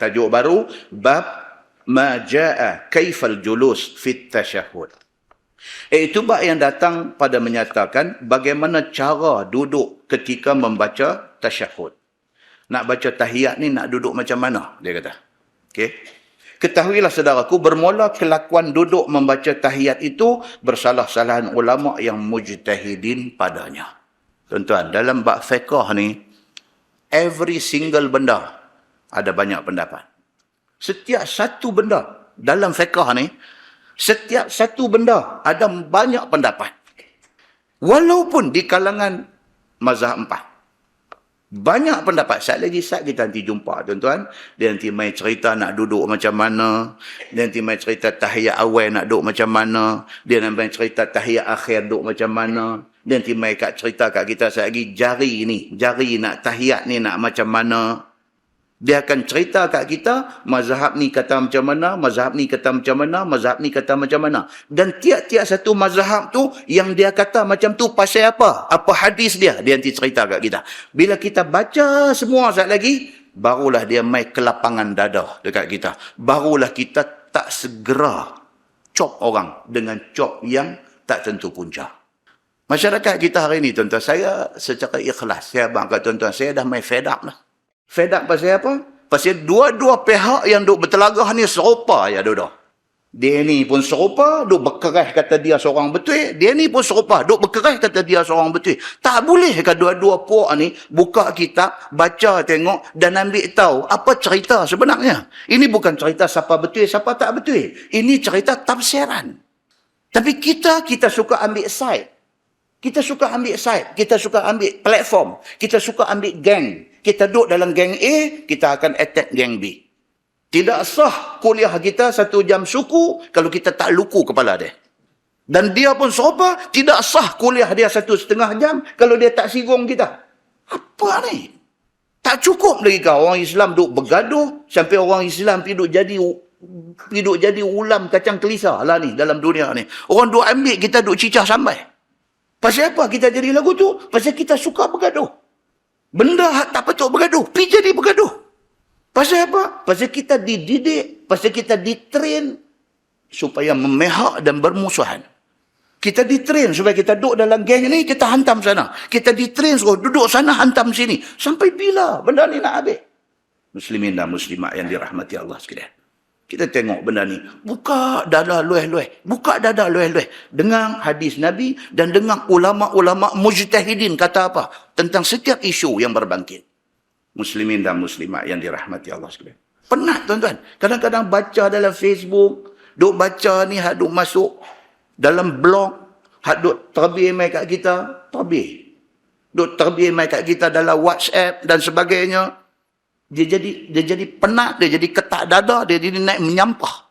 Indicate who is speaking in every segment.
Speaker 1: Tajuk baru, bab ma jaa kaifal julus fit tasyahud. Itu bab yang datang pada menyatakan bagaimana cara duduk ketika membaca tasyahud. Nak baca tahiyat ni nak duduk macam mana, dia kata. Okey. Ketahuilah saudaraku, bermula kelakuan duduk membaca tahiyat itu bersalah-salahan ulama yang mujtahidin padanya. Tuan-tuan, dalam bab fiqh ni, every single benda ada banyak pendapat. Setiap satu benda dalam fiqh ni, setiap satu benda ada banyak pendapat. Walaupun di kalangan mazhab 4. Banyak pendapat. Saat kita nanti jumpa, tuan-tuan. Dia nanti main cerita nak duduk macam mana. Dia nanti main cerita tahiyat awal nak duduk macam mana. Dia nanti main cerita tahiyat akhir duduk macam mana. Dia nanti main cerita kat kita saat lagi jari nak tahiyat ni nak macam mana. Dia akan cerita kat kita, mazhab ni kata macam mana, mazhab ni kata macam mana, mazhab ni kata macam mana. Dan tiap-tiap satu mazhab tu, yang dia kata macam tu pasal apa? Apa hadis dia? Dia nanti cerita kat kita. Bila kita baca semua sekali lagi, barulah dia mai kelapangan dada dekat kita. Barulah kita tak segera cop orang dengan cop yang tak tentu punca. Masyarakat kita hari ni, tuan-tuan, saya secara ikhlas, saya abang kat tuan-tuan, saya dah main fed up lah. Fed up pasal apa? Pasal dua-dua pihak yang duk bertelagah ni serupa ya duduk. Dia ni pun serupa, duk berkerah kata dia seorang betul. Dia ni pun serupa, duk berkerah kata dia seorang betul. Tak boleh ke dua-dua puak ni buka kitab, baca, tengok dan ambil tahu apa cerita sebenarnya. Ini bukan cerita siapa betul, siapa tak betul. Ini cerita tafsiran. Tapi kita suka ambil side. Kita suka ambil side. Kita suka ambil platform. Kita suka ambil gang. Kita duduk dalam geng A, kita akan attack geng B. Tidak sah kuliah kita 1 jam suku kalau kita tak luku kepala dia. Dan dia pun serupa, tidak sah kuliah dia 1,5 jam kalau dia tak singgung kita. Apa ni? Tak cukup lagi kau orang Islam duduk bergaduh sampai orang Islam duduk jadi ulam kacang kelisa lah ni dalam dunia ni. Orang duduk ambil, kita duduk cicah sampai. Pasal apa kita jadi lagu tu? Pasal kita suka bergaduh. Benda tak patut bergaduh, pergi jadi bergaduh. Pasal apa? Pasal kita dididik, pasal kita ditrain supaya memihak dan bermusuhan. Kita ditrain supaya kita duduk dalam geng ni, kita hantam sana. Kita ditrain suruh duduk sana, hantam sini. Sampai bila benda ni nak habis? Muslimin dan muslimat yang dirahmati Allah sekalian. Kita tengok benda ni. Buka dada lueh-lueh. Buka dada lueh-lueh. Dengar hadis Nabi dan dengar ulama-ulama mujtahidin kata apa tentang setiap isu yang berbangkit. Muslimin dan muslimat yang dirahmati Allah sekalian. Penat tuan-tuan. Kadang-kadang baca dalam Facebook. Duk baca ni, duk masuk dalam blog. Duk terbih mai kat kita. Terbih. Duk terbih mai kat kita dalam WhatsApp dan sebagainya. Dia jadi penat, dia jadi ketak dada, dia jadi naik menyampah.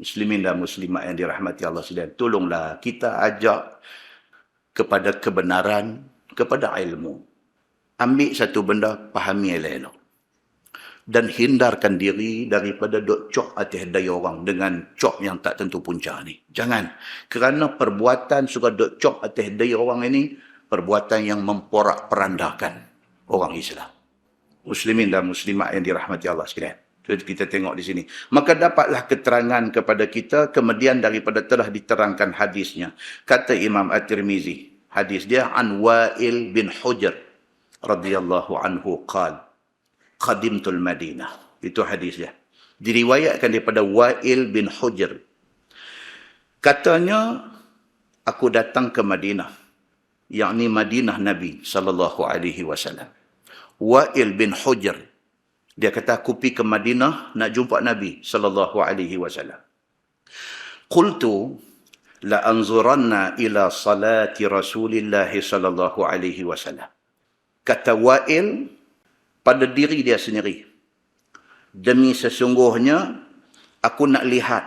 Speaker 1: Muslimin dan muslimat yang dirahmati Allah sekalian, tolonglah kita ajak kepada kebenaran, kepada ilmu. Ambil satu benda, fahami elok-elok. Dan hindarkan diri daripada duk cok atas daya orang dengan cok yang tak tentu punca ni. Jangan. Kerana perbuatan suka duk cok atas daya orang ini, perbuatan yang memporak-perandakan orang Islam. Muslimin dan muslimat yang dirahmati Allah sekalian. Kita tengok di sini. Maka dapatlah keterangan kepada kita kemudian daripada telah diterangkan hadisnya. Kata Imam At-Tirmizi, hadis dia an Wa'il bin Hujr radhiyallahu anhu qala qadimtul Madinah. Itu hadis dia. Diriwayatkan daripada Wa'il bin Hujr. Katanya, aku datang ke Madinah, yakni Madinah Nabi sallallahu alaihi wasallam. Wa'il bin Hujr, dia kata aku pergi ke Madinah nak jumpa Nabi sallallahu alaihi wasallam. Qultu la anzuranna ila salati Rasulillah sallallahu alaihi wasallam. Kata Wa'il pada diri dia sendiri, demi sesungguhnya aku nak lihat,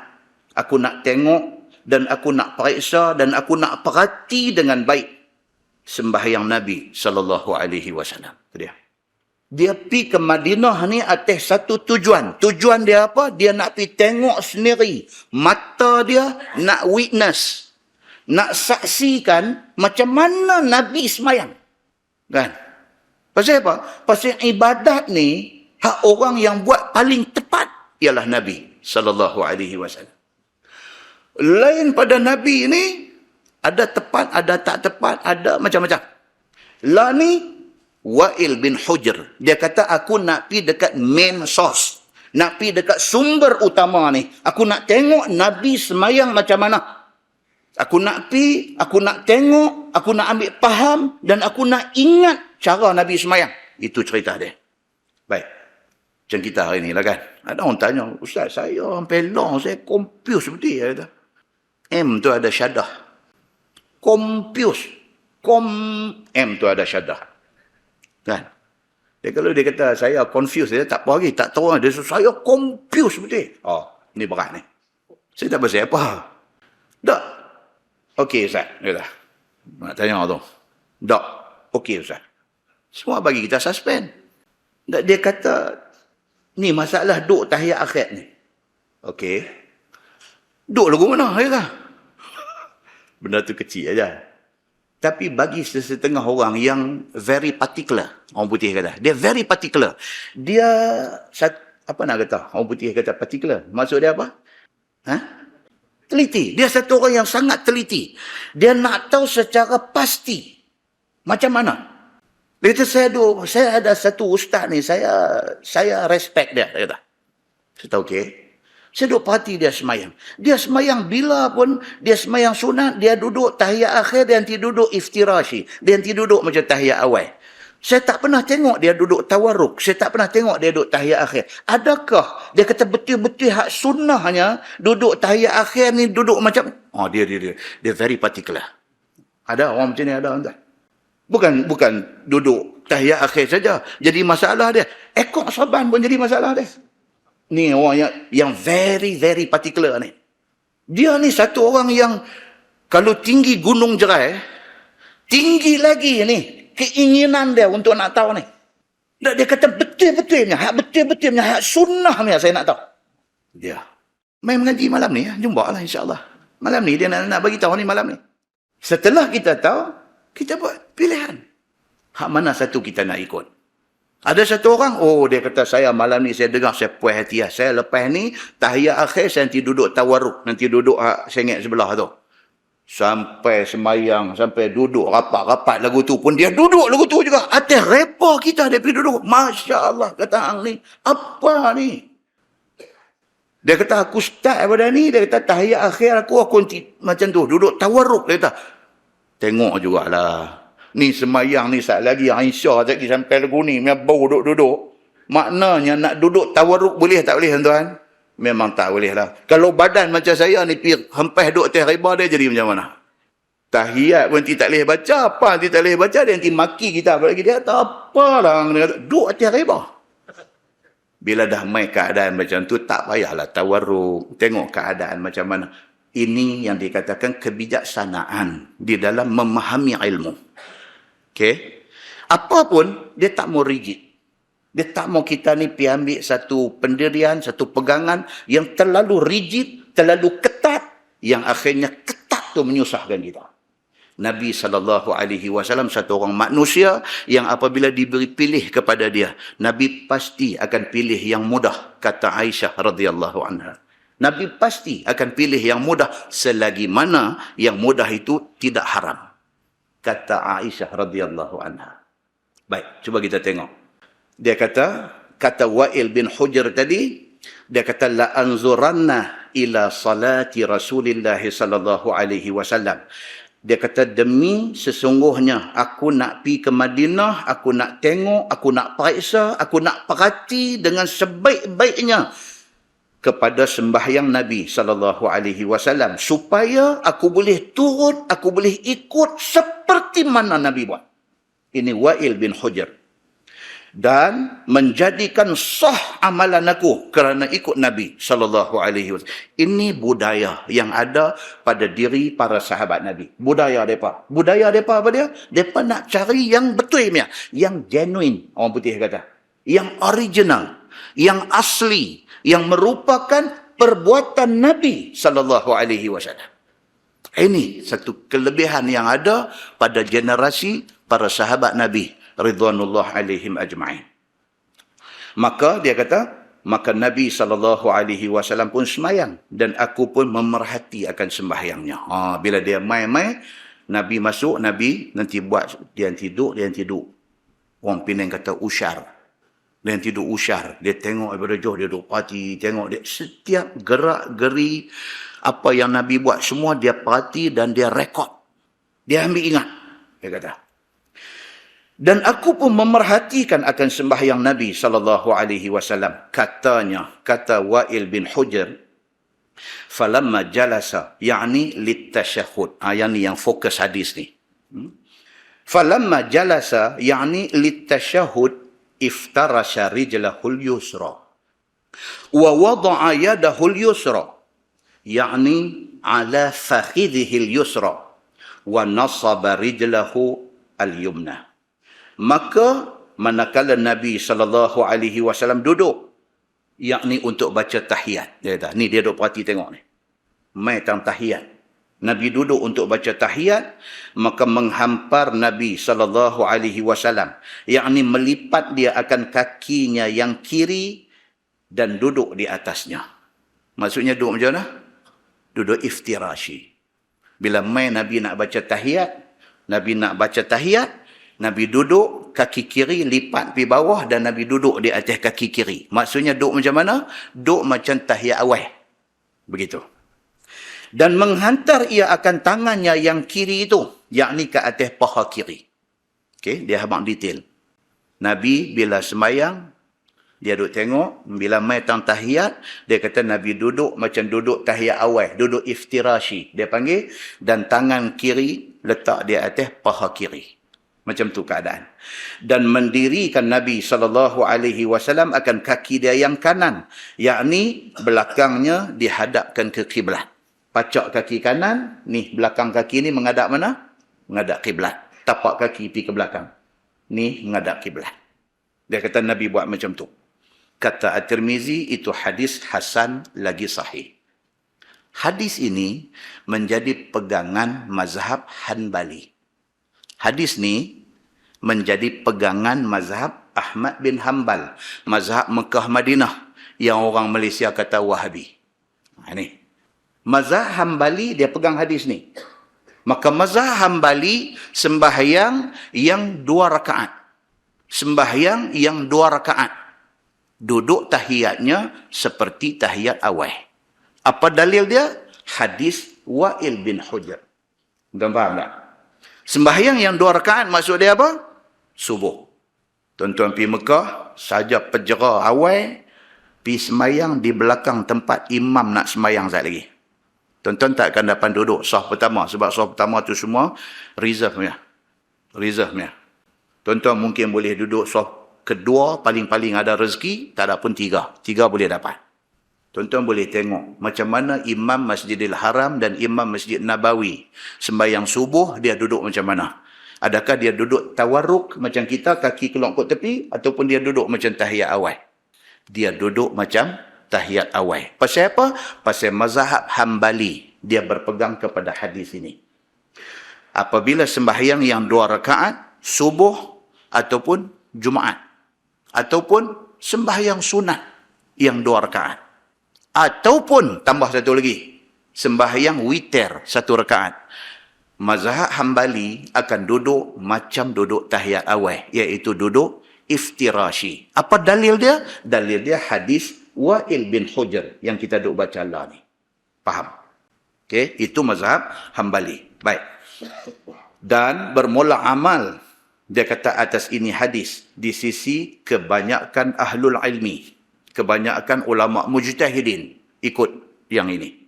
Speaker 1: aku nak tengok dan aku nak periksa dan aku nak perhati dengan baik sembahyang Nabi sallallahu alaihi wasallam. Dia pergi ke Madinah ni atas satu tujuan. Tujuan dia apa? Dia nak pergi tengok sendiri. Mata dia nak witness. Nak saksikan macam mana Nabi semayang. Kan? Pasal apa? Pasal ibadat ni, hak orang yang buat paling tepat ialah Nabi sallallahu alaihi wasallam. Lain pada Nabi ini, ada tepat, ada tak tepat, ada macam-macam. Lah ni, Wa'il bin Hujr. Dia kata, aku nak pergi dekat main source. Nak pergi dekat sumber utama ni. Aku nak tengok Nabi semayang macam mana. Aku nak pergi, aku nak tengok, aku nak ambil faham, dan aku nak ingat cara Nabi semayang. Itu cerita dia. Baik. Macam kita hari ni lah kan. Ada orang tanya, Ustaz, saya sampai long, saya confused seperti ya. M tu ada syadah. Confused. M tu ada syadah. Kan? Dia kalau dia kata saya confused, dia tak apa lagi, tak tahu. Dia saya confused betul. Oh, ni berat ni. Saya tak pasal apa. Tak. Okey Ustaz. Ya dah. Nak tanya tu. Tak. Okey Ustaz. Semua bagi kita suspend. Tak, dia kata ni masalah duk tahiyat akhir ni. Okey. Duk lagu mana? Ya dah. Benda tu kecil aja. Tapi bagi setengah orang yang very particular, orang putih kata, dia very particular. Dia, apa nak kata? Orang putih kata particular. Maksud dia apa? Teliti. Dia satu orang yang sangat teliti. Dia nak tahu secara pasti. Macam mana? Dia kata, saya ada satu ustaz ni, saya respect dia. Dia kata, saya tahu okey. Saya duduk perhati dia semayang. Dia semayang bila pun, dia semayang sunat, dia duduk tahiyat akhir, dia nanti duduk iftirashi. Dia nanti duduk macam tahiyat awal. Saya tak pernah tengok dia duduk tawarruk. Saya tak pernah tengok dia duduk tahiyat akhir. Adakah dia kata betul-betul hak sunnahnya, duduk tahiyat akhir ni duduk macam, dia very particular. Ada orang macam ni, ada entah. Bukan duduk tahiyat akhir saja. Jadi masalah dia. Ekor saban pun jadi masalah dia. Ni orang yang very, very particular ni. Dia ni satu orang yang kalau tinggi gunung Jerai, tinggi lagi ni keinginan dia untuk nak tahu ni. Dia kata betul-betulnya, hak sunnahnya saya nak tahu. Dia main mengaji malam ni, jumpa lah insyaAllah. Malam ni dia nak bagi tahu ni malam ni. Setelah kita tahu, kita buat pilihan. Hak mana satu kita nak ikut. Ada satu orang, dia kata saya malam ni saya dengar, saya puas hati. Saya lepas ni, tahiyat akhir saya nanti duduk tawarruk. Nanti duduk sengit sebelah tu. Sampai semayang, sampai duduk rapat-rapat lagu tu pun dia duduk lagu tu juga. Atas repa kita dia pergi duduk. Masya Allah, kata hang ni. Apa ni? Dia kata aku start pada ni, dia kata tahiyat akhir aku macam tu. Duduk tawarruk, dia kata. Tengok jugalah. Ni semayang ni saat lagi Aisyah lagi sampai lagu ni bau duduk-duduk. Maknanya nak duduk tawarruk boleh tak boleh tuan? Memang tak boleh lah. Kalau badan macam saya ni hempas duduk atas reba dia jadi macam mana? Tahiyat pun nanti tak boleh baca. Apa nanti tak boleh baca? Dia nanti maki kita. Apalagi dia kata apalah. Dia kata duduk atas reba. Bila dah main keadaan macam tu tak payahlah tawarruk. Tengok keadaan macam mana. Ini yang dikatakan kebijaksanaan di dalam memahami ilmu. Okay. Apapun, dia tak mau rigid. Dia tak mau kita ni pergi ambil satu pendirian, satu pegangan yang terlalu rigid, terlalu ketat, yang akhirnya ketat tu menyusahkan kita. Nabi SAW satu orang manusia yang apabila diberi pilih kepada dia, Nabi pasti akan pilih yang mudah, kata Aisyah radhiyallahu anha. Nabi pasti akan pilih yang mudah selagi mana yang mudah itu tidak haram. Kata Aisyah radhiyallahu anha. Baik, cuba kita tengok. Dia kata Wa'il bin Hujr tadi, dia kata la anzuranna ila salati Rasulillah sallallahu alaihi wasallam. Dia kata demi sesungguhnya aku nak pergi ke Madinah, aku nak tengok, aku nak periksa, aku nak perhati dengan sebaik-baiknya kepada sembahyang Nabi SAW supaya aku boleh turut, aku boleh ikut seperti mana Nabi buat. Ini Wa'il bin Hujr. Dan menjadikan sah amalan aku kerana ikut Nabi SAW. Ini budaya yang ada pada diri para sahabat Nabi. Budaya mereka. Budaya mereka apa dia? Mereka nak cari yang betul punya, yang genuine, orang putih kata. Yang original, yang asli, yang merupakan perbuatan Nabi SAW. Ini satu kelebihan yang ada pada generasi para sahabat Nabi ridwanullah alaihim ajma'in. Maka dia kata, Maka Nabi SAW pun semayang. Dan aku pun memerhati akan sembahyangnya. Bila dia mai-mai, Nabi masuk, Nabi nanti buat, dia tidur. Orang Penang kata usyar. Dia tidur usyar. Dia tengok daripada jauh, dia duduk parti, tengok dia. Setiap gerak-geri, apa yang Nabi buat, semua dia perhati dan dia rekod. Dia ambil ingat. Dia kata. Dan aku pun memerhatikan akan sembahyang Nabi SAW. Kata Wa'il bin Hujr, falamma jalasa, yakni littashahud. Yang fokus hadis ni. Falamma jalasa, yakni littashahud, iftarasha rijlahul yusra. Wa wada'a yadahul yusra. Yakni ala fakhidhihil yusra. Wa nasaba rijlahu al-yumna. Maka manakala Nabi SAW duduk, yakni untuk baca tahiyat. Dia kata, ni dia duduk perhati tengok ni. Mai tang tahiyat. Nabi duduk untuk baca tahiyat, maka menghampar Nabi SAW, yakni melipat dia akan kakinya yang kiri dan duduk di atasnya. Maksudnya duduk macam mana? Duduk iftirashi. Bila mai Nabi nak baca tahiyat, Nabi duduk, kaki kiri lipat pergi bawah dan Nabi duduk di atas kaki kiri. Maksudnya duduk macam mana? Duduk macam tahiyat awal. Begitu. Dan menghantar ia akan tangannya yang kiri itu, yakni ke atas paha kiri. Okey, dia habang detail. Nabi bila semayang, dia duduk tengok, bila mai tang tahiyat, dia kata Nabi duduk macam duduk tahiyat awal, duduk iftirashi, dia panggil, dan tangan kiri letak di atas paha kiri. Macam tu keadaan. Dan mendirikan Nabi SAW akan kaki dia yang kanan. Yakni belakangnya dihadapkan ke kiblat. Pacak kaki kanan, ni belakang kaki ni menghadap mana? Menghadap kiblat. Tapak kaki pergi ke belakang. Ni menghadap kiblat. Dia kata Nabi buat macam tu. Kata At-Tirmizi, itu hadis hasan lagi sahih. Hadis ini menjadi pegangan mazhab Hanbali. Hadis ni menjadi pegangan mazhab Ahmad bin Hanbal. Mazhab Mekah Madinah. Yang orang Malaysia kata Wahabi. Ini. Mazhab Hanbali dia pegang hadis ni. Maka mazhab Hanbali sembahyang yang 2 rakaat. Sembahyang yang 2 rakaat. Duduk tahiyatnya seperti tahiyat awal. Apa dalil dia? Hadis Wa'il bin Hujr. Tuan faham tak? Sembahyang yang 2 rakaat maksud dia apa? Subuh. Tuan-tuan pergi Mekah, saja pejera awal, pergi sembahyang di belakang tempat imam nak sembahyang sekali lagi. Tuan-tuan tak akan dapat duduk saf pertama. Sebab saf pertama tu semua reserve-nya. Tuan-tuan mungkin boleh duduk saf kedua, paling-paling ada rezeki, tak ada pun 3. 3 boleh dapat. Tuan-tuan boleh tengok macam mana Imam Masjidil Haram dan Imam Masjid Nabawi sembahyang subuh, dia duduk macam mana. Adakah dia duduk tawarruk macam kita, kaki kelompok tepi, ataupun dia duduk macam tahiyat awal? Dia duduk macam tahiyat awal. Pasal apa? Pasal mazhab Hanbali. Dia berpegang kepada hadis ini. Apabila sembahyang yang 2 rakaat, subuh ataupun Jumaat, ataupun sembahyang sunat yang 2 rakaat, ataupun tambah satu lagi, sembahyang witir 1 rakaat. Mazhab Hanbali akan duduk macam duduk tahiyat awal, iaitu duduk iftirashi. Apa dalil dia? Dalil dia hadis Wa'il bin Hujr yang kita duk baca Allah ni. Faham? Okey, itu mazhab Hanbali. Baik. Dan bermula amal, dia kata atas ini hadis di sisi kebanyakan ahlul ilmi, kebanyakan ulama mujtahidin ikut yang ini.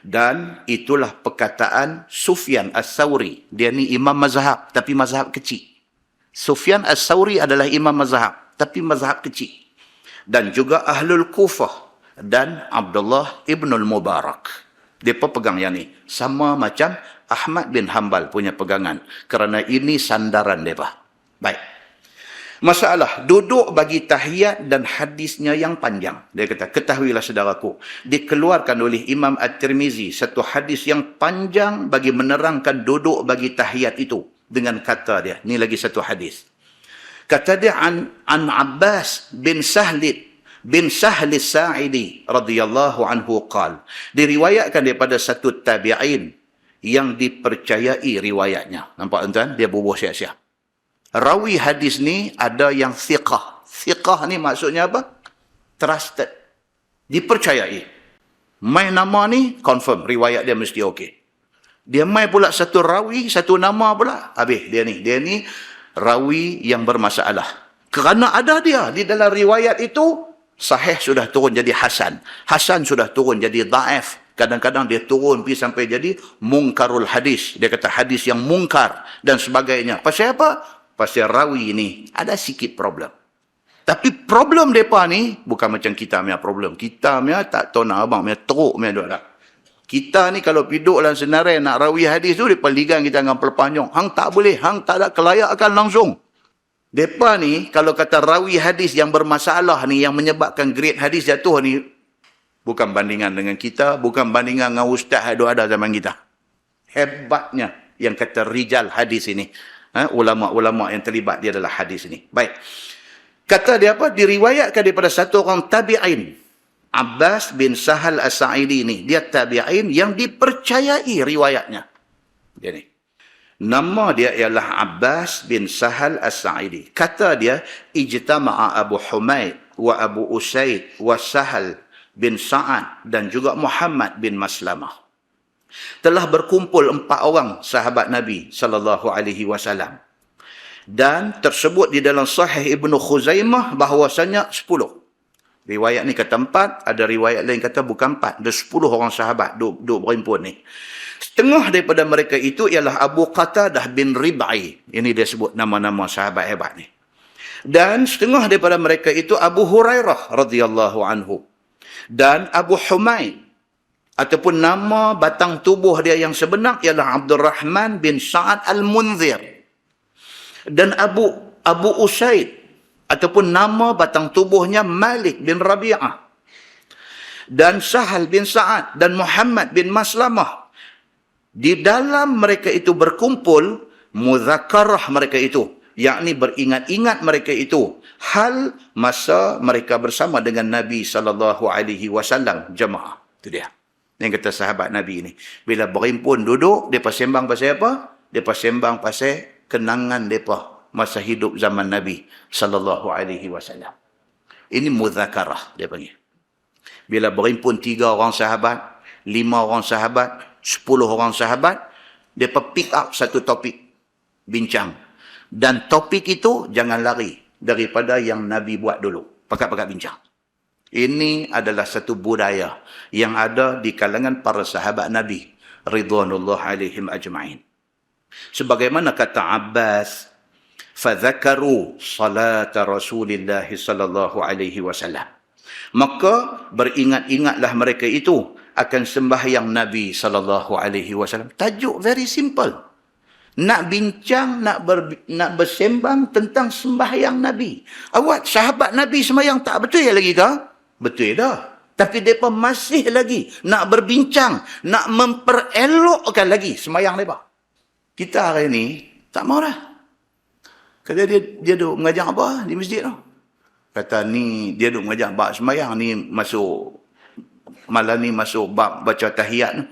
Speaker 1: Dan itulah perkataan Sufyan As-Sawri. Dia ni imam mazhab, tapi mazhab kecil. Sufyan As-Sawri adalah imam mazhab, tapi mazhab kecil. Dan juga Ahlul Kufah dan Abdullah Ibnul Mubarak. Mereka pegang yang ni. Sama macam Ahmad bin Hanbal punya pegangan. Kerana ini sandaran mereka. Baik. Masalah duduk bagi tahiyat dan hadisnya yang panjang. Dia kata, ketahuilah saudaraku, dikeluarkan oleh Imam At-Tirmizi satu hadis yang panjang bagi menerangkan duduk bagi tahiyat itu. Dengan kata dia, ni lagi satu hadis. Kata dia, an Abbas bin Sahlid bin Sahl As-Sa'idi radhiyallahu anhu qala, diriwayatkan daripada satu tabi'in yang dipercayai riwayatnya. Nampak tuan? Dia bubuh siap-siap. Rawi hadis ni ada yang thiqah. Thiqah ni maksudnya apa? Trusted. Dipercayai. Mai nama ni confirm, riwayat dia mesti okey. Dia mai pula satu rawi, satu nama pula, habis dia ni rawi yang bermasalah. Kerana ada dia di dalam riwayat itu, sahih sudah turun jadi hasan. Hasan sudah turun jadi dhaif. Kadang-kadang dia turun pergi sampai jadi mungkarul hadis. Dia kata hadis yang mungkar dan sebagainya. Pasal apa? Pasal rawi ni ada sikit problem. Tapi problem mereka ni bukan macam kita punya problem. Kita punya tak tahu nak abang punya teruk punya duduk dah. Kita ni kalau piduk dalam senarai nak rawi hadis tu, mereka ligan kita dengan perpanjang. Hang tak boleh, hang tak ada kelayakan langsung. Mereka ni kalau kata rawi hadis yang bermasalah ni, yang menyebabkan grade hadis jatuh ni, bukan bandingan dengan kita, bukan bandingan dengan ustaz yang ada zaman kita. Hebatnya yang kata rijal hadis ini. Ulama-ulama yang terlibat dia adalah hadis ini. Baik. Kata dia apa? Diriwayatkan daripada satu orang tabi'in. Abbas bin Sahal As-Sa'idi ni. Dia tabi'in yang dipercayai riwayatnya. Dia ni. Nama dia ialah Abbas bin Sahal As-Sa'idi. Kata dia, ijtama'a Abu Humaid wa Abu Usaid wa Sahal bin Sa'ad dan juga Muhammad bin Maslamah. Telah berkumpul 4 orang sahabat Nabi SAW. Dan tersebut di dalam Sahih Ibnu Khuzaimah bahawasanya 10. Riwayat ni kata 4, ada riwayat lain kata bukan 4, ada 10 orang sahabat duk berhimpun ni. Setengah daripada mereka itu ialah Abu Qatadah bin Rib'i. Ini dia sebut nama-nama sahabat hebat ni. Dan setengah daripada mereka itu Abu Hurairah radhiyallahu anhu. Dan Abu Humaid, ataupun nama batang tubuh dia yang sebenar ialah Abdurrahman bin Sa'ad Al-Munzir. Dan Abu Usaid, ataupun nama batang tubuhnya Malik bin Rabi'ah. Dan Sahal bin Sa'ad dan Muhammad bin Maslamah. Di dalam mereka itu berkumpul mudzakarah mereka itu, yakni beringat-ingat mereka itu hal masa mereka bersama dengan Nabi SAW jemaah. Itu dia. Yang kata sahabat Nabi ni. Bila berhimpun duduk, mereka sembang pasal apa? Mereka sembang pasal kenangan mereka masa hidup zaman Nabi SAW. Ini mudzakarah dia panggil. Bila berhimpun 3 orang sahabat, 5 orang sahabat, 10 orang sahabat, mereka pick up satu topik, bincang. Dan topik itu jangan lari daripada yang Nabi buat dulu. Pakat-pakat bincang. Ini adalah satu budaya yang ada di kalangan para sahabat Nabi ridwanullah alaihim ajma'in. Sebagaimana kata Abbas, fadzakaru salat Rasulillah sallallahu alaihi wasallam. Maka beringat-ingatlah mereka itu akan sembahyang Nabi sallallahu alaihi wasallam. Tajuk very simple. Nak bincang, nak bersembang tentang sembahyang Nabi. Awak sahabat Nabi sembahyang tak betul ya lagi ke? Betul dah. Tapi mereka masih lagi nak berbincang, nak memperelokkan lagi sembahyang mereka. Kita hari ni tak mau dah. Kata dia duduk mengajar apa di masjid tu? Kata ni dia duduk mengajar bab sembahyang ni, masuk malam ni masuk bab baca tahiyat tu.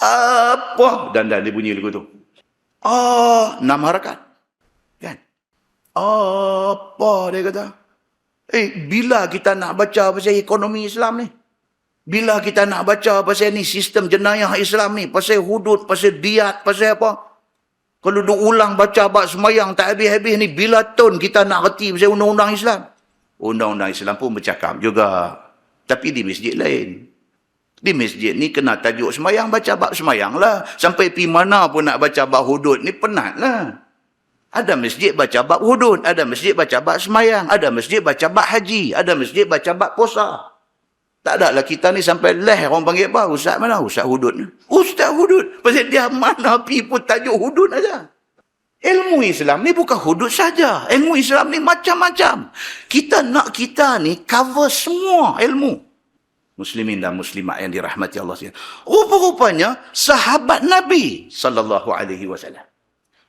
Speaker 1: Apa? Dan dia bunyi lagu tu. 6 harakat. Kan? Apa dia kata? Bila kita nak baca pasal ekonomi Islam ni? Bila kita nak baca pasal ni sistem jenayah Islam ni? Pasal hudud, pasal diat, pasal apa? Kalau duk ulang baca bab semayang tak habis-habis ni, bila tahun kita nak reti pasal undang-undang Islam? Undang-undang Islam pun bercakap juga. Tapi di masjid lain. Di masjid ni kena tajuk semayang, baca bab semayang lah. Sampai pi mana pun nak baca bab hudud ni penat lah. Ada masjid baca bab hudud, ada masjid baca bab semayang, ada masjid baca bab haji, ada masjid baca bab puasa. Tak ada lah kita ni sampai orang panggil apa? Ustaz mana? Ustaz hudud. Ustaz hudud. Pasal dia mana pi pun tajuk hudud aja. Ilmu Islam ni bukan hudud saja. Ilmu Islam ni macam-macam. Kita nak kita ni cover semua ilmu. Muslimin dan muslimat yang dirahmati Allah sekalian. Rupa-rupanya sahabat Nabi sallallahu alaihi wasallam.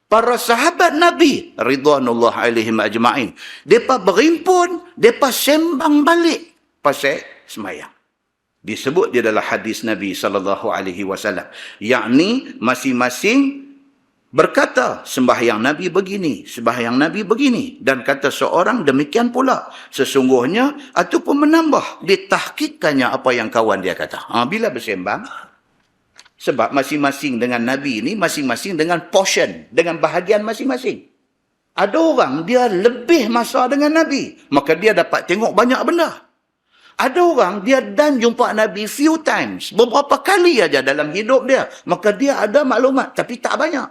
Speaker 1: Para sahabat Nabi ridwanullah alaihim ajma'in. Depa berhimpun, depa sembang balik pasal semayang. Disebut di dalam hadis Nabi SAW. Yakni masing-masing berkata, sembahyang Nabi begini, sembahyang Nabi begini. Dan kata seorang demikian pula. Sesungguhnya, ataupun menambah, ditahkikkannya apa yang kawan dia kata. Bila bersembang, sebab masing-masing dengan Nabi ini, masing-masing dengan portion, dengan bahagian masing-masing. Ada orang, dia lebih masa dengan Nabi, maka dia dapat tengok banyak benda. Ada orang, dia dan jumpa Nabi few times, beberapa kali aja dalam hidup dia, maka dia ada maklumat, tapi tak banyak.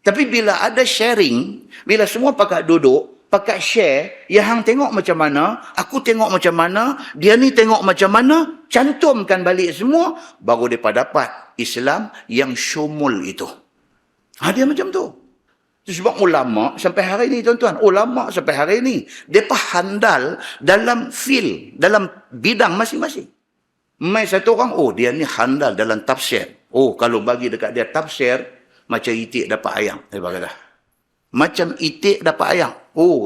Speaker 1: Tapi bila ada sharing, bila semua pakat duduk, pakat share, yang hang tengok macam mana, aku tengok macam mana, dia ni tengok macam mana, cantumkan balik semua, baru dia dapat Islam yang syumul itu. Dia macam tu. Sebab ulama sampai hari ni, tuan-tuan, ulama sampai hari ni, mereka handal dalam field, dalam bidang masing-masing. Mai satu orang, dia ni handal dalam tafsir. Kalau bagi dekat dia tafsir, macam itik dapat ayam. Dia kata. Macam itik dapat ayam.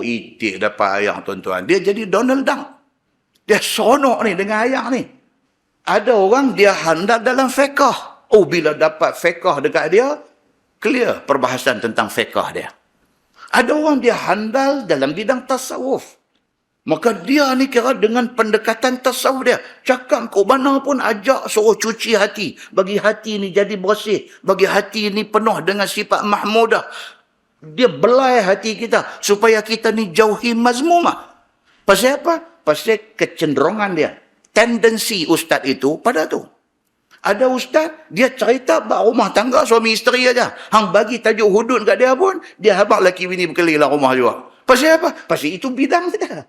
Speaker 1: Itik dapat ayam, tuan-tuan. Dia jadi Donald Duck. Dia sonok ni dengan ayam ni. Ada orang, dia handal dalam fiqh. Bila dapat fiqh dekat dia, clear perbahasan tentang fiqh dia. Ada orang dia handal dalam bidang tasawuf. Maka dia ni kira dengan pendekatan tasawuf dia. Cakap ke mana pun ajak suruh cuci hati. Bagi hati ni jadi bersih. Bagi hati ni penuh dengan sifat mahmudah. Dia belai hati kita. Supaya kita ni jauhi mazmumah. Pasal apa? Pasal kecenderungan dia. Tendensi ustaz itu pada tu. Ada ustaz, dia cerita bab rumah tangga suami isteri aja. Hang bagi tajuk hudud kat dia pun, dia habaq laki bini berkeliling rumah juga. Pasal apa? Pasal itu bidang dia.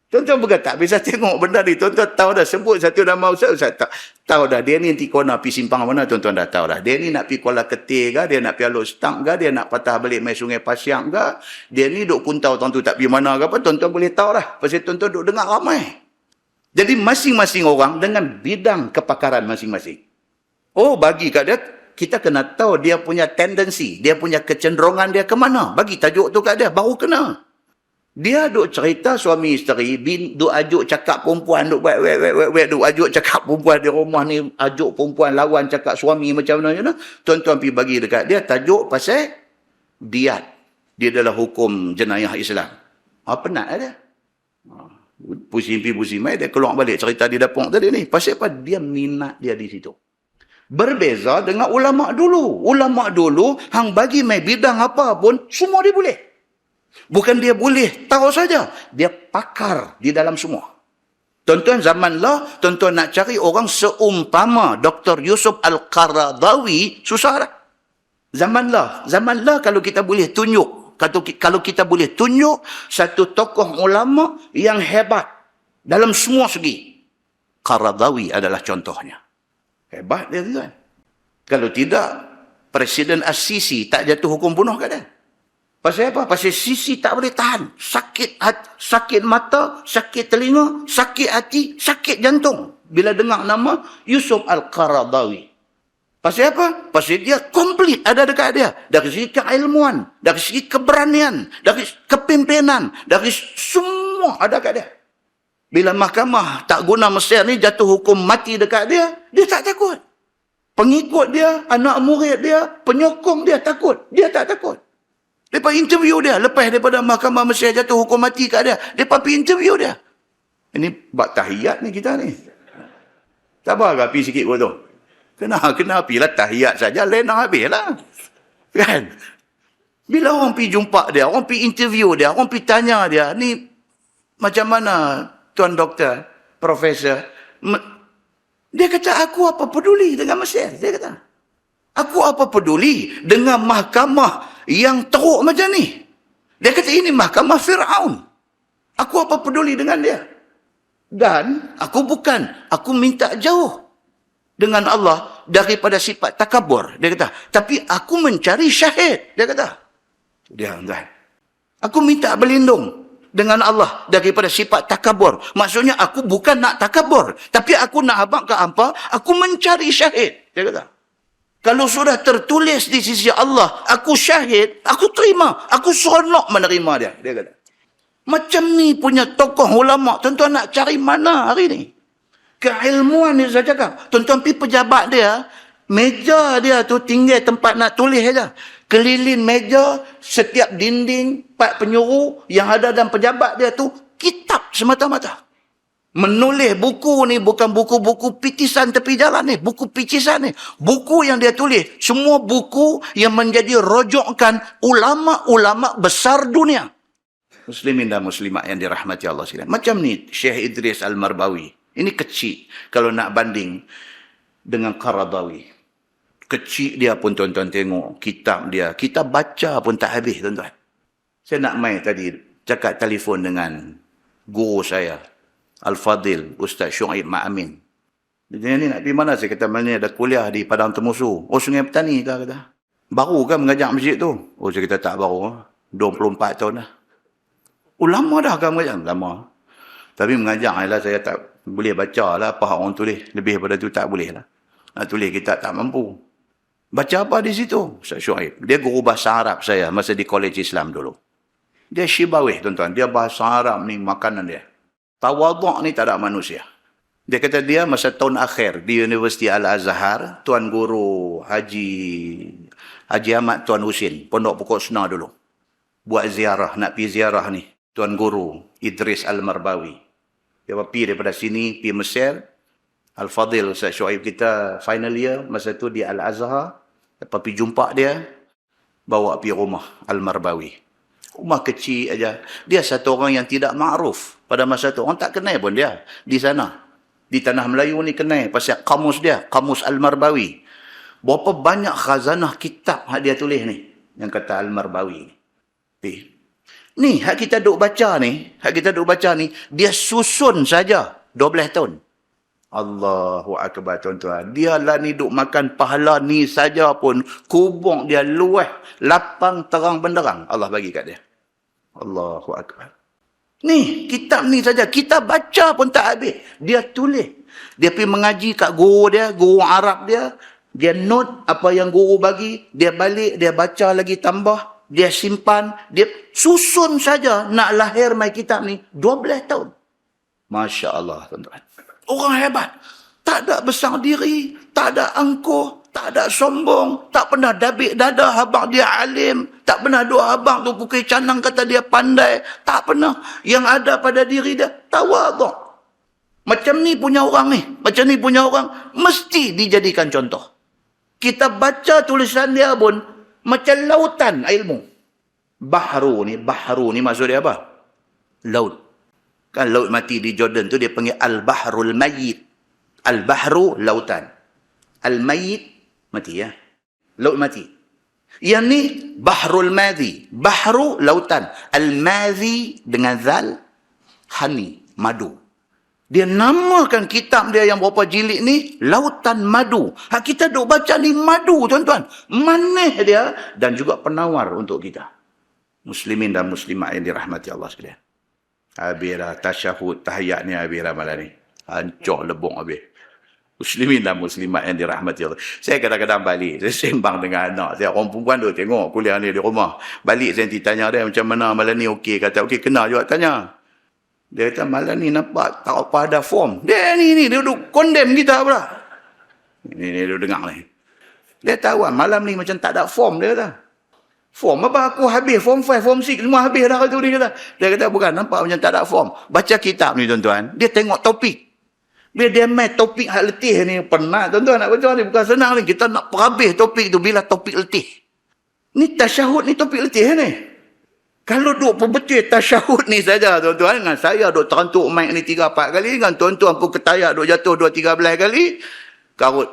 Speaker 1: Tuan-tuan berkata, tak bisa tengok benda ni. Tuan-tuan tahu dah, sebut satu nama ustaz tak tahu dah. Dia ni nanti kau nak pergi simpang mana, tuan-tuan dah tahu dah. Dia ni nak pergi Kuala Ketir ke, dia nak pergi Aluk Stang ke, dia nak patah balik mai Sungai Pasiang ke, dia ni duk kuntau tuan-tuan tak pergi mana ke apa, tuan-tuan boleh tahu dah. Pasal tuan-tuan duk dengar ramai. Jadi masing-masing orang dengan bidang kepakaran masing-masing. Bagi kat dia, kita kena tahu dia punya tendensi, dia punya kecenderungan dia ke mana. Bagi tajuk tu kat dia, baru kena. Dia duk cerita suami isteri, duk ajuk cakap perempuan, duk duk ajuk cakap perempuan di rumah ni, ajuk perempuan lawan cakap suami macam mana. Tuan-tuan pergi bagi dekat dia, tajuk pasal diat. Dia adalah hukum jenayah Islam. Penat lah dia. Pusing mai, dia keluar balik cerita di dapur tadi ni. Pasal apa? Dia minat dia di situ. Berbeza dengan ulama' dulu. Ulama' dulu, hang bagi mai bidang apa pun, semua dia boleh. Bukan dia boleh, tahu saja. Dia pakar di dalam semua. Tuan-tuan, zaman lah, tuan-tuan nak cari orang seumpama Dr. Yusuf Al-Qaradawi, susah dah. Zaman lah kalau kita boleh tunjuk, kalau kita boleh tunjuk satu tokoh ulama' yang hebat dalam semua segi, Qaradawi adalah contohnya. Hebat dia kan. Kalau tidak, Presiden As-Sisi tak jatuh hukum bunuh kat dia. Pasal apa? Pasal Sisi tak boleh tahan. Sakit mata, sakit telinga, sakit hati, sakit jantung. Bila dengar nama Yusuf Al-Qaradawi. Pasal apa? Pasal dia komplit ada dekat dia. Dari segi keilmuan, dari segi keberanian, dari kepimpinan, dari semua ada dekat dia. Bila mahkamah tak guna Mesir ni jatuh hukum mati dekat dia, dia tak takut. Pengikut dia, anak murid dia, penyokong dia takut. Dia tak takut. Lepas interview dia, lepas daripada mahkamah Mesir jatuh hukum mati kat dia, lepas pergi interview dia. Ini bak tahiyat ni kita ni. Sabar ke pergi sikit pun tu? Kena pergilah tahiyat saja, lena habis lah. Kan? Bila orang pergi jumpa dia, orang pergi interview dia, orang pergi tanya dia, ni macam mana Tuan Doktor, Profesor? Dia kata, aku apa peduli dengan Mesir? Dia kata, aku apa peduli dengan mahkamah yang teruk macam ni? Dia kata, ini mahkamah Fir'aun. Aku apa peduli dengan dia? Dan aku minta jauh dengan Allah daripada sifat takabur. Dia kata, tapi aku mencari syahid. Dia kata, aku minta berlindung dengan Allah daripada sifat takabur. Maksudnya aku bukan nak takabur, tapi aku nak habaq ke apa? Aku mencari syahid. Dia kata, kalau sudah tertulis di sisi Allah, aku syahid, aku terima. Aku seronok menerima dia. Dia kata. Macam ni punya tokoh ulama. Tuan-tuan nak cari mana hari ni? Keilmuan ni saya cakap. Tuan-tuan pergi pejabat dia, meja dia tu tinggal tempat nak tulis saja. Keliling meja, setiap dinding, pak penyuruh yang ada dalam pejabat dia tu, kitab semata-mata. Menulis buku ni bukan buku-buku pitisan tepi jalan ni. Buku picisan ni. Buku yang dia tulis. Semua buku yang menjadi rujukan ulama-ulama besar dunia. Muslimin dan muslimat yang dirahmati Allah sekalian. Macam ni Syekh Idris Al-Marbawi. Ini kecil kalau nak banding dengan Qaradawi. Kecil dia pun tuan-tuan tengok kitab dia. Kita baca pun tak habis tuan-tuan. Saya nak main tadi cakap telefon dengan guru saya. Al-Fadil, Ustaz Syuaib Ma'amin. Dia ni nak pergi mana? Saya kata, mana ada kuliah di Padang Temusu. Oh, Sungai Petani kah? Kata. Baru kan mengajar masjid tu? Oh, saya kata tak baru. 24 tahun dah. Oh, lama dah kan mengajar? Lama. Tapi mengajar lah saya tak boleh baca lah apa orang tulis. Lebih daripada tu tak boleh lah. Nak tulis kita tak mampu. Baca apa di situ? Ustaz Syuaib. Dia guru bahasa Arab saya masa di Kolej Islam dulu. Dia Shibawih tuan-tuan. Dia bahasa Arab ni makanan dia. Tawaduk ni tak ada manusia. Dia kata dia masa tahun akhir di Universiti Al-Azhar, Tuan Guru Haji Ahmad Tuan Husin, Pondok Pokok Sena dulu. Buat ziarah, nak pergi ziarah ni. Tuan Guru Idris Al-Marbawi. Dia pergi daripada sini, pergi Mesir. Al-Fadil Ustaz Syuaib kita final year, masa tu di Al-Azhar. Lepas pergi jumpa dia, bawa pergi rumah Al-Marbawi. Rumah kecil aja. Dia satu orang yang tidak ma'ruf. Pada masa tu, orang tak kenal pun dia. Di sana. Di tanah Melayu ni kenal. Pasal kamus dia. Kamus Al-Marbawi. Berapa banyak khazanah kitab yang dia tulis ni. Yang kata Al-Marbawi. Ni, hak kita duk baca ni. Dia susun saja 12 tahun. Allahu Akbar tuan-tuan. Dia lah ni duk makan pahala ni saja pun. Kubung dia luas. Lapang terang benderang. Allah bagi kat dia. Allahu Akbar. Ni, kitab ni saja. Kita baca pun tak habis. Dia tulis. Dia pergi mengaji kat guru dia, guru Arab dia. Dia note apa yang guru bagi. Dia balik, dia baca lagi tambah. Dia simpan. Dia susun saja nak lahir mai kitab ni. 12 tahun. Masya Allah, tuan-tuan. Orang hebat. Tak ada besar diri. Tak ada angkuh. Tak ada sombong. Tak pernah dabik dada abang dia alim. Tak pernah dua abang tu pukul canang kata dia pandai. Tak pernah. Yang ada pada diri dia, tawaduk. Macam ni punya orang ni. Macam ni punya orang. Mesti dijadikan contoh. Kita baca tulisan dia pun. Macam lautan ilmu. Bahru ni maksud dia apa? Laut. Kan laut mati di Jordan tu dia panggil Al-Bahrul Mayyit. Al-Bahru, lautan. Al-Mayyit, mati ya. Laut mati. Yang ni Bahrul Madhi. Bahru, lautan. Al-Madhi dengan zal, honey, madu. Dia namakan kitab dia yang berapa jilid ni, Lautan Madu. Hak kita duk baca ni madu tuan-tuan. Manis dia dan juga penawar untuk kita. Muslimin dan muslimat yang dirahmati Allah sekalian. Habis dah tasyahud, tahiyat ni habis dah malam ni. Hancur lebong habis. Muslimin dan muslimat yang dirahmati Allah. Saya kadang-kadang balik, saya sembang dengan anak. Saya orang perempuan tu tengok kuliah ni di rumah. Balik saya tanya dia macam mana malam ni okey. Kata okey, kena juga tanya. Dia kata malam ni nampak tak apa ada form. Dia ni dia duduk condemn kita pula. Ni dia dengar ni. Dia tahu malam ni macam tak ada form dia kata. Form apa aku habis form 5, form 6 semua habis dah tu dia kata. Dia kata bukan nampak macam tak ada form. Baca kitab ni tuan-tuan, dia tengok topik. Bila dia main topik hak letih ni penat tuan-tuan nak baca ni bukan senang ni. Kita nak perhabis topik tu bila topik letih. Ni tasyahud ni topik letih ni. Kalau duk perbetul tasyahud ni saja tuan-tuan, dengan saya duk terantuk mic ni 3-4 kali, dengan tuan-tuan pun ketayak duk jatuh 2-3 belas kali, karut.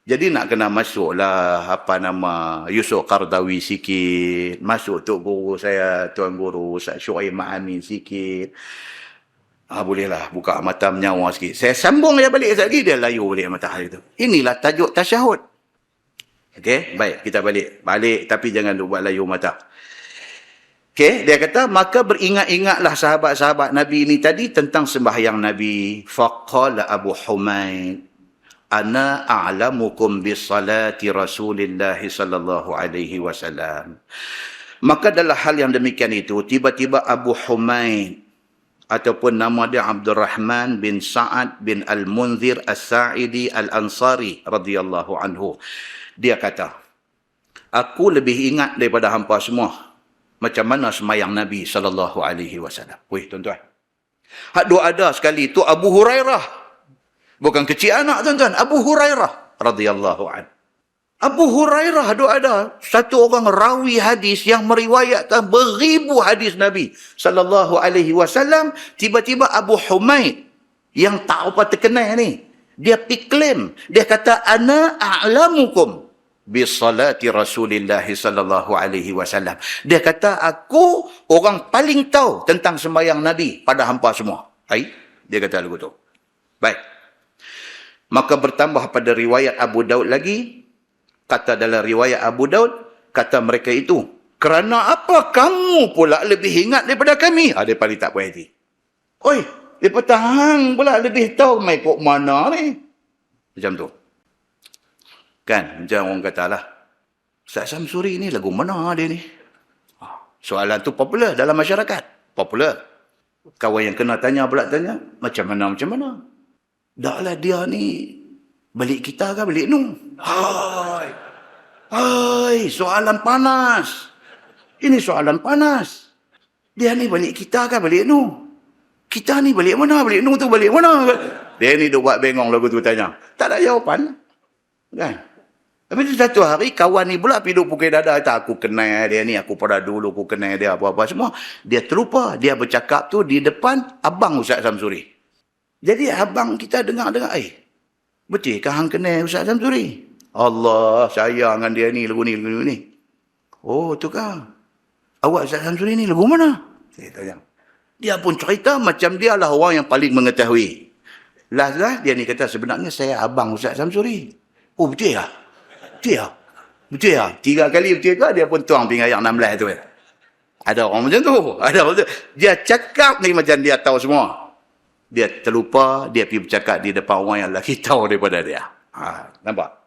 Speaker 1: Jadi nak kena masuklah apa nama Yusuf Qaradawi sikit, masuk Tok Guru saya, Tuan Guru Ustaz Syuaib Ma'amin sikit. Bolehlah buka mata menyawa sikit. Saya sambung dia balik sekali, dia layu balik matahari tu. Inilah tajuk tasyahud. Okey, baik kita balik. Balik tapi jangan duk buat layu mata. Okey, dia kata, maka beringat-ingatlah sahabat-sahabat Nabi ini tadi tentang sembahyang Nabi. Faqala Abu Humaid, ana a'lamukum bisalati Rasulillah sallallahu alaihi wasallam. Maka dalam hal yang demikian itu, tiba-tiba Abu Humaid, ataupun nama dia Abdul Rahman bin Sa'ad bin Al-Munzir As-Sa'idi Al-Ansari radhiyallahu anhu. Dia kata, aku lebih ingat daripada hampa semua macam mana semayang Nabi SAW. Wih, tuan-tuan. Hak dua ada sekali itu Abu Hurairah. Bukan kecil anak, tuan-tuan. Abu Hurairah radhiyallahu anhu. Abu Hurairah ada satu orang rawi hadis yang meriwayatkan beribu hadis Nabi sallallahu alaihi wasallam. Tiba-tiba Abu Humaid yang tak apa terkenal ni, dia claim, dia kata ana a'lamukum bi salati Rasulillah sallallahu alaihi wasallam. Dia kata aku orang paling tahu tentang sembahyang Nabi pada hampa semua. Dia kata lagu tu. Baik. Maka bertambah pada riwayat Abu Daud lagi. Kata dalam riwayat Abu Daud, kata mereka itu, kerana apa kamu pula lebih ingat daripada kami? Dia paling tak puas hati. Oi, mereka tahan pula lebih tahu mai kok mana ni. Macam tu. Kan, macam orang katalah, Ustaz Samsuri ni lagu mana dia ni? Soalan tu popular dalam masyarakat. Popular. Kawan yang kena tanya pula tanya, macam mana? Dah lah dia ni balik kita ke balik nu? Hai, soalan panas. Ini soalan panas. Dia ni balik kita ke balik nu? Kita ni balik mana? Balik nu tu balik mana? Dia ni duk buat bengong lagu tu tanya. Tak ada jawapan. Kan? Tapi satu hari kawan ni pula pergi duk pukul dada. Aku kenal dia ni. Aku pada dulu aku kenal dia apa-apa semua. Dia terlupa. Dia bercakap tu di depan abang Ustaz Samsuri. Jadi abang kita dengar-dengar. Betul ke hang kenal Ustaz Samsuri? Allah, sayang dengan dia ni, lagu ni. Oh, tu kah? Awak Ustaz Samsuri ni lagu mana? Saya tanya. Dia pun cerita macam dia lah orang yang paling mengetahui. Last dia ni kata sebenarnya saya abang Ustaz Samsuri. Oh, betul ya? Betul ya? 3 kali betul ke? Dia pun tuang pinggan yang 16 tu. Ada orang macam tu. Dia cakap ni macam dia tahu semua. Dia terlupa, dia pergi bercakap di depan orang yang lagi tahu daripada dia. Nampak?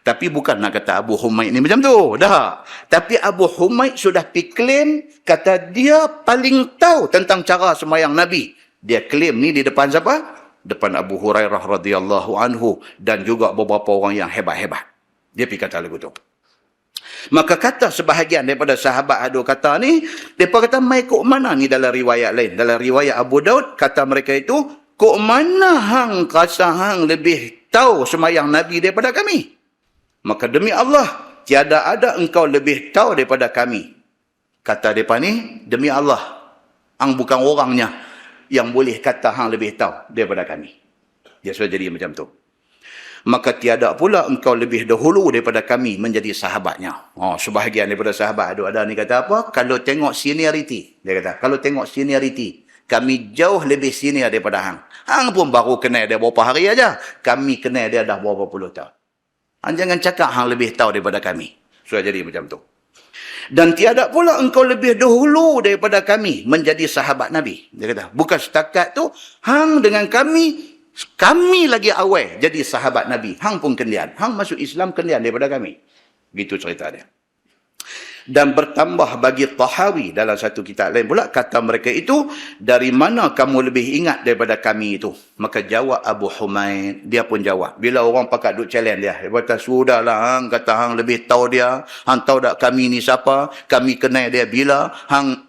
Speaker 1: Tapi bukan nak kata Abu Humaid ni macam tu. Dah. Tapi Abu Humaid sudah claim kata dia paling tahu tentang cara sembahyang Nabi. Dia claim ni di depan siapa? Depan Abu Hurairah radhiyallahu anhu dan juga beberapa orang yang hebat-hebat. Dia pergi kata lagu tu. Maka kata sebahagian daripada sahabat ada kata ni, mereka kata mai kok mana ni dalam riwayat lain. Dalam riwayat Abu Daud kata mereka itu, kok mana hang rasa hang lebih tahu sembahyang Nabi daripada kami? Maka demi Allah, tiada ada engkau lebih tahu daripada kami. Kata mereka ni, demi Allah, hang bukan orangnya yang boleh kata hang lebih tahu daripada kami. Dia sudah jadi macam tu. Maka tiada pula engkau lebih dahulu daripada kami menjadi sahabatnya. Sebahagian daripada sahabat ada ni kata apa? Kalau tengok seniority, dia kata, kalau tengok seniority, kami jauh lebih senior daripada hang. Hang pun baru kenal dia berapa hari aja. Kami kenal dia dah berapa puluh tahun. Hang jangan cakap hang lebih tahu daripada kami. Sudah jadi macam tu. Dan tiada pula engkau lebih dahulu daripada kami menjadi sahabat Nabi. Dia kata, bukan setakat tu, hang dengan kami lagi awal jadi sahabat Nabi. Hang pun kendian. Hang masuk Islam kendian daripada kami. Gitu cerita dia. Dan bertambah bagi Tahawi dalam satu kitab lain pula, kata mereka itu, dari mana kamu lebih ingat daripada kami itu? Maka jawab Abu Humaid, dia pun jawab. Bila orang pakat duk challenge dia kata, sudahlah hang, kata hang lebih tahu dia, hang tahu tak kami ni siapa, kami kenal dia bila, hang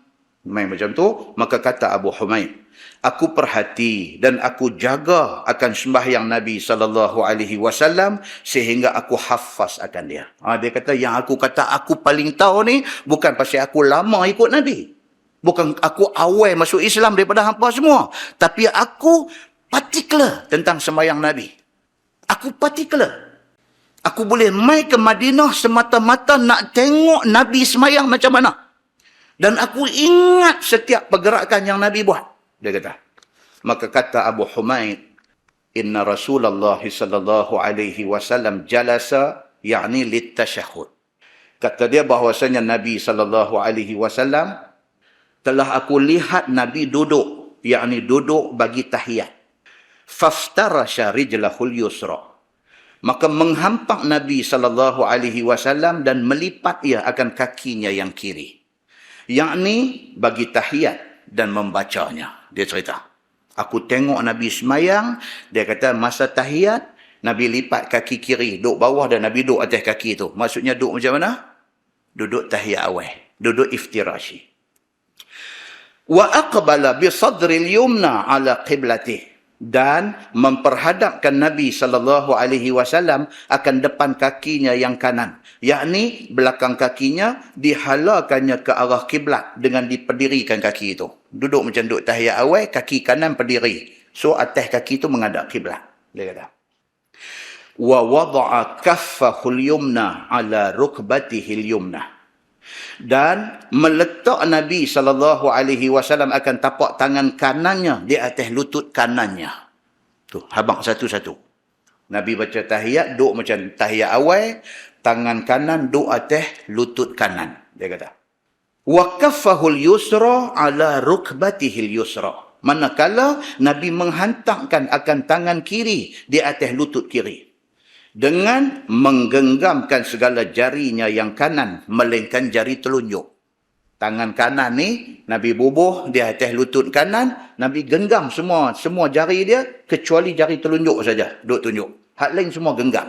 Speaker 1: main macam tu. Maka kata Abu Humaid, aku perhati dan aku jaga akan sembahyang Nabi SAW sehingga aku hafaz akan dia. Dia kata yang aku kata aku paling tahu ni bukan pasal aku lama ikut Nabi. Bukan aku awal masuk Islam daripada hampa semua. Tapi aku particular tentang sembahyang Nabi. Aku particular. Aku boleh mai ke Madinah semata-mata nak tengok Nabi sembahyang macam mana. Dan aku ingat setiap pergerakan yang Nabi buat. Dia kata. Maka kata Abu Humaid, inna Rasulullah sallallahu alaihi wasallam jalasa yakni litashahhud. Kata dia bahawasanya Nabi sallallahu alaihi wasallam telah aku lihat Nabi duduk, yakni duduk bagi tahiyat. Faftarasha rijlahul yusra. Maka menghampak Nabi sallallahu alaihi wasallam dan melipat ia akan kakinya yang kiri. yakni bagi tahiyat dan membacanya. Dia cerita, aku tengok Nabi semayang, dia kata masa tahiyat, Nabi lipat kaki kiri, duduk bawah dan Nabi duduk atas kaki tu. Maksudnya duduk macam mana? Duduk tahiyat awal, duduk iftirashi. Wa aqbala bi sadril yumna ala qiblatih, dan memperhadapkan Nabi SAW akan depan kakinya yang kanan, yakni belakang kakinya dihalakannya ke arah kiblat dengan diperdirikan kaki itu. Duduk macam duduk tahiyat awal, kaki kanan berdiri, so atas kaki itu menghadap kiblat. Dia kata, wa wada'a kaffahul yumna ala rukbatihil yumna, dan meletak Nabi SAW akan tapak tangan kanannya di atas lutut kanannya. Tu, habang satu-satu. Nabi baca tahiyat, duduk macam tahiyat awal, tangan kanan duduk atas lutut kanan. Dia kata, wa kaffahul yusra ala rukbatihil yusra. Manakala Nabi menghantarkan akan tangan kiri di atas lutut kiri, dengan menggenggamkan segala jarinya yang kanan, melainkan jari telunjuk. Tangan kanan ni, Nabi bubuh di atas lutut kanan, Nabi genggam semua jari dia, kecuali jari telunjuk saja, duk tunjuk. Hak lain semua genggam.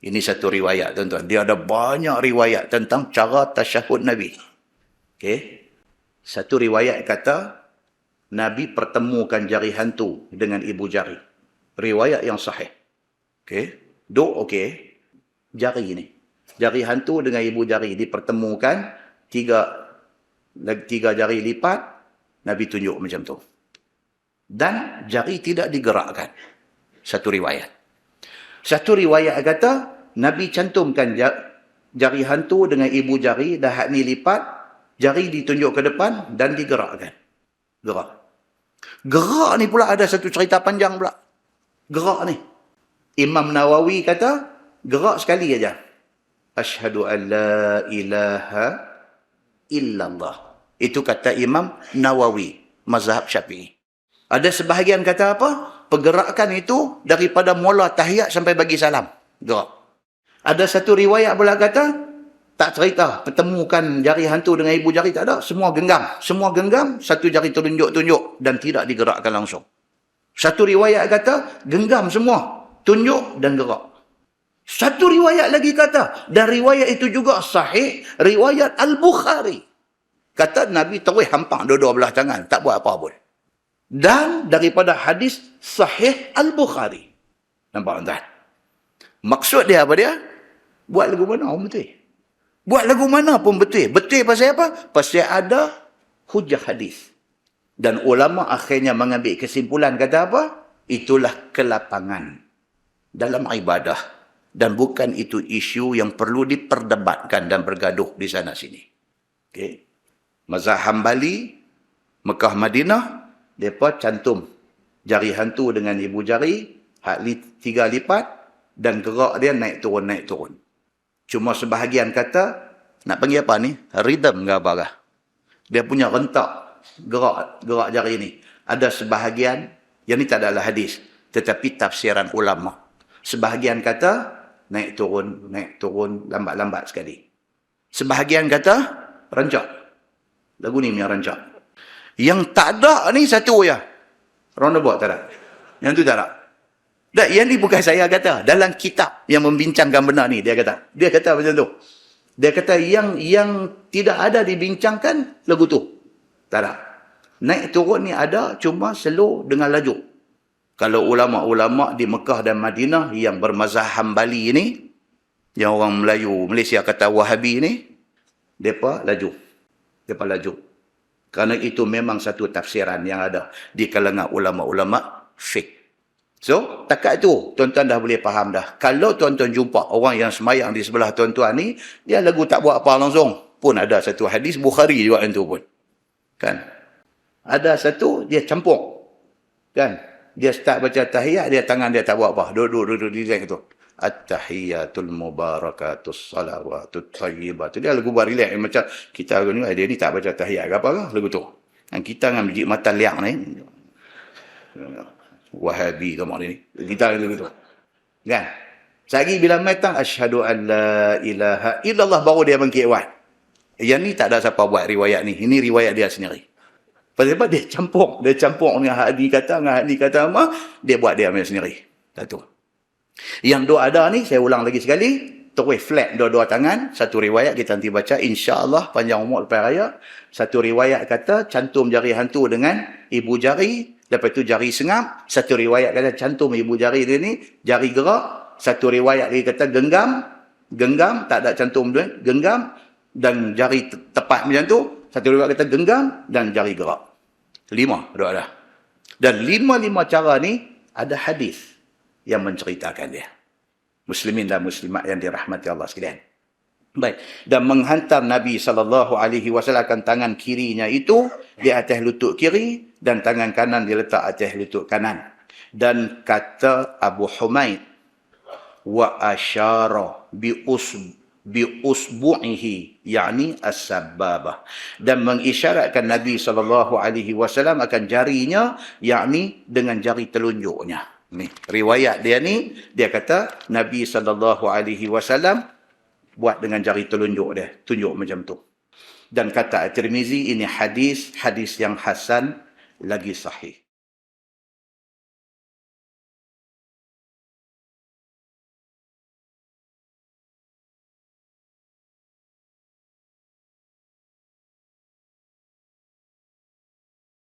Speaker 1: Ini satu riwayat, tuan-tuan. Dia ada banyak riwayat tentang cara tasyahud Nabi. Okay. Satu riwayat kata, Nabi pertemukan jari hantu dengan ibu jari. Riwayat yang sahih. Okay. Duk okey, jari ni, jari hantu dengan ibu jari dipertemukan, tiga jari lipat, Nabi tunjuk macam tu. Dan jari tidak digerakkan. Satu riwayat. Satu riwayat kata, Nabi cantumkan jari hantu dengan ibu jari, dah hak ni lipat, jari ditunjuk ke depan dan digerakkan. Gerak. Gerak ni pula ada satu cerita panjang pula. Gerak ni. Imam Nawawi kata, gerak sekali aja. Asyhadu an la ilaha illallah. Itu kata Imam Nawawi, mazhab Syafi'i. Ada sebahagian kata apa? Pergerakan itu daripada mula tahiyat sampai bagi salam. Gerak. Ada satu riwayat pula kata, tak cerita, pertemukan jari hantu dengan ibu jari, tak ada. Semua genggam. Semua genggam, satu jari tunjuk-tunjuk dan tidak digerakkan langsung. Satu riwayat kata, genggam semua, tunjuk dan gerak. Satu riwayat lagi kata, dan riwayat itu juga sahih, riwayat Al-Bukhari. Kata Nabi terus hampak dua-dua belah tangan, tak buat apa pun. Dan daripada hadis sahih Al-Bukhari. Nampak tuan? Maksud dia apa dia? Buat lagu mana pun betul. Buat lagu mana pun betul. Betul pasal apa? Pasal ada hujah hadis. Dan ulama akhirnya mengambil kesimpulan kata apa? Itulah kelapangan dalam ibadah, dan bukan itu isu yang perlu diperdebatkan dan bergaduh di sana sini. Okey. Mazhab Hambali, Mekah Madinah, depa cantum jari hantu dengan ibu jari, hak tiga lipat, dan gerak dia naik turun. Cuma sebahagian kata, nak panggil apa ni? Rhythm ke apa kah? Dia punya rentak gerak jari ni. Ada sebahagian, yang ni tak adalah hadis, tetapi tafsiran ulama. Sebahagian kata, naik turun, lambat-lambat sekali. Sebahagian kata, rancak. Lagu ni punya rancak. Yang tak ada ni satu ya. Roundabout tak ada. Yang tu tak ada. Dan yang ni bukan saya kata. Dalam kitab yang membincangkan benda ni, dia kata macam tu. Dia kata yang tidak ada dibincangkan, lagu tu. Tak ada. Naik turun ni ada, cuma slow dengan laju. Kalau ulama-ulama di Mekah dan Madinah yang bermazhab Hambali ni, yang orang Melayu, Malaysia kata Wahabi ni, mereka laju. Kerana itu memang satu tafsiran yang ada di kalangan ulama-ulama fiqh. So, takat itu, tuan-tuan dah boleh faham dah. Kalau tuan-tuan jumpa orang yang semayang di sebelah tuan-tuan ni, dia lagu tak buat apa langsung. Pun ada satu hadis Bukhari juga yang tu pun. Kan? Ada satu, dia campur. Kan? Dia start baca tahiyat, dia tangan dia tak buat apa. Duduk di relax tu. At-tahiyatul mubarakatus salawatut thayyibatu. Dia lagu buat relax. Macam kita ni, dia ni tak baca tahiyat ke apa lah. Lagu tu. Dan kita dengan biji mata liang ni. Wahabi tu mak ni. Kita lagu tu. Kan? Sagi bila metang, asyhadu an la ilaha illallah, baru dia bangkit buat. Yang ni tak ada siapa buat riwayat ni. Ini riwayat dia sendiri. Sebab dia campur dengan hak ni kata, dengan hak ni kata apa, dia buat dia punya sendiri. Satu. Yang dua ada ni, saya ulang lagi sekali, terus flat dua-dua tangan, satu riwayat kita nanti baca, insya-Allah panjang umur lepas raya. Satu riwayat kata cantum jari hantu dengan ibu jari, lepas tu jari sengap. Satu riwayat kata cantum ibu jari dia ni, jari gerak. Satu riwayat lagi kata genggam, tak ada cantum dia, genggam dan jari tepat macam tu. Satu riwayat kata genggam dan jari gerak. 5 dua dah. Dan 5 cara ni ada hadis yang menceritakan dia. Muslimin dan muslimat yang dirahmati Allah sekalian. Baik. Dan menghantar Nabi SAW akan tangan kirinya itu di atas lutut kiri dan tangan kanan diletak atas lutut kanan. Dan kata Abu Humaid, wa asyara bi usbu'ihi, yakni as-sababah, dan mengisyaratkan Nabi SAW akan jarinya, yakni dengan jari telunjuknya. Ni riwayat dia ni, dia kata Nabi SAW buat dengan jari telunjuk dia, tunjuk macam tu. Dan kata At-Tirmizi, ini hadis yang hasan lagi sahih.